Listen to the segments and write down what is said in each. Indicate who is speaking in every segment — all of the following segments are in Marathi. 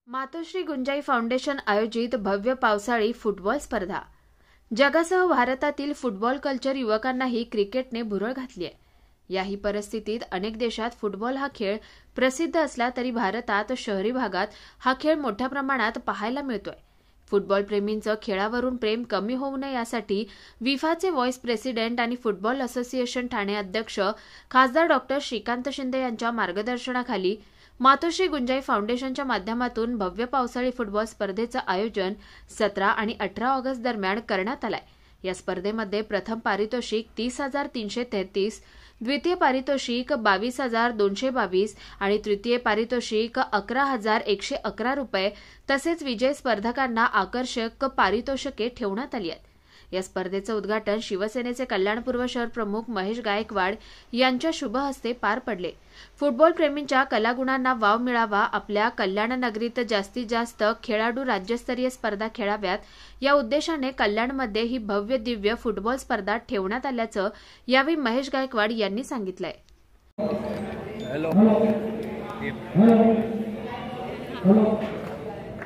Speaker 1: मातोश्री गुंजाई फाउंडेशन आयोजित भव्य पावसाळी फुटबॉल स्पर्धा। जगासह भारतातील फुटबॉल कल्चर युवकांनाही क्रिकेटने भुरळ घातली आहे। याही परिस्थितीत अनेक देशात फुटबॉल हा खेळ प्रसिद्ध असला तरी भारतात शहरी भागात हा खेळ मोठ्या प्रमाणात पाहायला मिळतोय। फुटबॉल प्रेमींचं खेळावरून प्रेम कमी होऊ नये यासाठी विफाचे व्हाईस प्रेसिडेंट आणि फुटबॉल असोसिएशन ठाणे अध्यक्ष खासदार डॉक्टर श्रीकांत शिंदे यांच्या मार्गदर्शनाखाली मातोश्री गुंजाई फाउंडेशनच्या माध्यमातून भव्य पावसाळी फुटबॉल स्पर्धेचं आयोजन 17 आणि 18 ऑगस्ट दरम्यान करण्यात आलंय। या स्पर्धेमध्ये प्रथम पारितोषिक 30,333, द्वितीय पारितोषिक 22,222 आणि तृतीय पारितोषिक 11,111 रुपये तसेच विजयी स्पर्धकांना आकर्षक पारितोषिके ठेवण्यात आली आहेत। या स्पर्धेचं उद्घाटन शिवसेनेचे कल्याणपूर्व शहर प्रमुख महेश गायकवाड यांच्या शुभ हस्ते पार पडले। फुटबॉल प्रेमींच्या कलागुणांना वाव मिळावा, आपल्या कल्याण नगरीत जास्तीत जास्त खेळाडू राज्यस्तरीय स्पर्धा खेळाव्यात या उद्देशाने कल्याणमध्ये ही भव्य दिव्य फुटबॉल स्पर्धा ठेवण्यात आल्याचं यावेळी महेश गायकवाड यांनी सांगितलंय।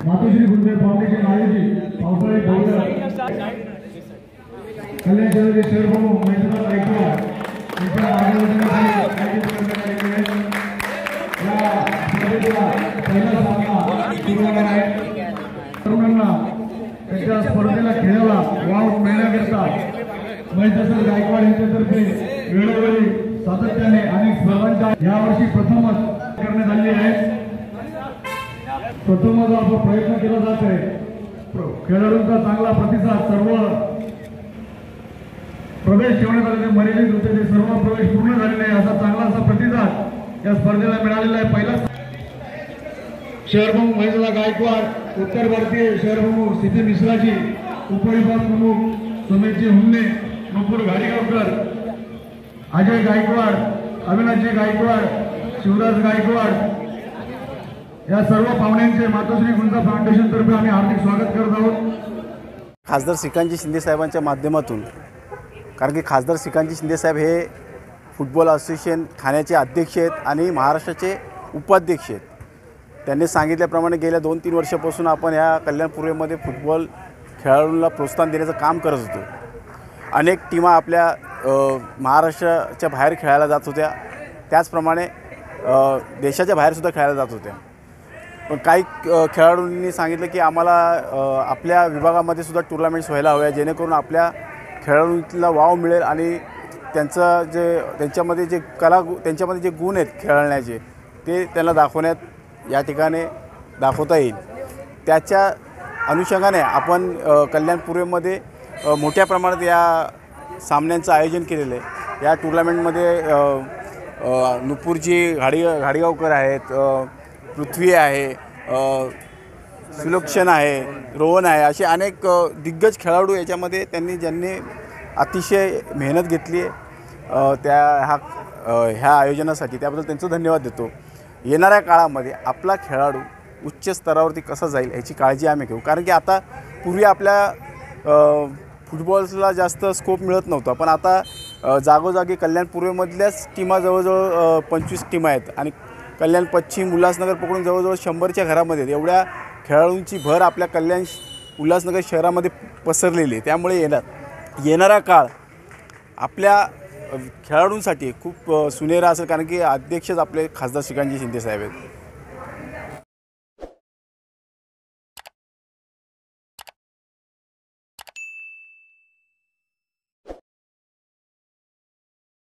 Speaker 2: मातोश्री गुंजाई फाउंडेशन आयोजित पावसाळी कल्याण शहराचे शहर प्रमुख महेंद्र गायकवाड यांच्या मार्गदर्शनाखाली आयोजित करण्यात आलेले या स्पर्धेचा पहिला सामना सुरू होणार आहे। तरुणांना त्यांच्या स्पर्धेला खेळायला वाव मिळण्याकरता महेंद्र गायकवाड यांच्यातर्फे वेळोवेळी सातत्याने अनेक स्पर्धांच्या यावर्षी प्रथमच करण्यात आलेली आहे। प्रथमच आपण प्रयत्न केला जात आहे। खेळाडूंचा चांगला प्रतिसाद, सर्व प्रवेश ठेवण्यात आलेले मर्यादित होते ते सर्व प्रवेश पूर्ण झालेले आहे असा चांगला असा प्रतिसाद या स्पर्धेला मिळालेला आहे। पहिला शहर प्रमुख महेंद्र गायकवाड, उत्तर भारतीय शहर प्रमुख स्थिती मिश्राजी, उपविभाग प्रमुख सुमेशजी हुमने, नुपूर घाडीगावकर, अजय गायकवाड, अविनाशजी गायकवाड, शिवराज गायकवाड या सर्व पाहुण्यांचे मातोश्री गुंजाई फाउंडेशन तर्फे आम्ही हार्दिक स्वागत करत आहोत।
Speaker 3: खासदार श्रीकांतजी शिंदे साहेबांच्या माध्यमातून, कारण की खासदार श्रीकांतजी शिंदे साहेब हे फुटबॉल असोसिएशन ठाण्याचे अध्यक्ष आहेत आणि महाराष्ट्राचे उपाध्यक्ष आहेत। त्यांनी सांगितल्याप्रमाणे गेल्या 2-3 वर्षापासून आपण ह्या कल्याणपूर्वेमध्ये फुटबॉल खेळाडूंना प्रोत्साहन देण्याचं काम करत होतो। अनेक टीमा आपल्या महाराष्ट्राच्या बाहेर खेळायला जात होत्या, त्याचप्रमाणे देशाच्या बाहेरसुद्धा खेळायला जात होत्या। पण काही खेळाडूंनी सांगितलं की आम्हाला आपल्या विभागामध्ये सुद्धा टुर्नामेंट्स व्हायला हव्या, जेणेकरून आपल्या खेळाडूंना वाव मिळेल आणि त्यांच्यामध्ये जे गुण आहेत खेळण्याचे ते त्यांना दाखवण्यात या ठिकाणी दाखवता येईल। त्याच्या अनुषंगाने आपण कल्याणपूर्वेमध्ये मोठ्या प्रमाणात या सामन्यांचं आयोजन केलेलं आहे। या टुर्नामेंटमध्ये नुपूरजी घाडीगावकर आहेत, पृथ्वी आहे, सुलक्षण आहे, रोहन आहे, असे अनेक दिग्गज खेळाडू याच्यामध्ये ज्यांनी अतिशय मेहनत घेतली आहे ह्या आयोजनासाठी, त्याबद्दल त्यांचं धन्यवाद देतो। येणाऱ्या काळामध्ये आपला खेळाडू उच्च स्तरावरती कसा जाईल याची काळजी आम्ही घेऊ, कारण की आता पूर्वी आपल्या फुटबॉलला जास्त स्कोप मिळत नव्हता, पण आता जागोजागी कल्याणपूर्वेमधल्याच टीमा जवळजवळ 25 टीमा आहेत आणि कल्याण पश्चिम, उल्हासनगर पकडून जवळजवळ 100च्या घरामध्ये एवढ्या खेळाडूंची भर आपल्या कल्याण उल्हासनगर शहरामध्ये पसरलेली आहे। त्यामुळे येणारा काळ आपल्या खेळाडूंसाठी खूप सुनहरा असेल, कारण की अध्यक्षच आपले खासदार श्रीकांतजी शिंदे साहेब आहेत।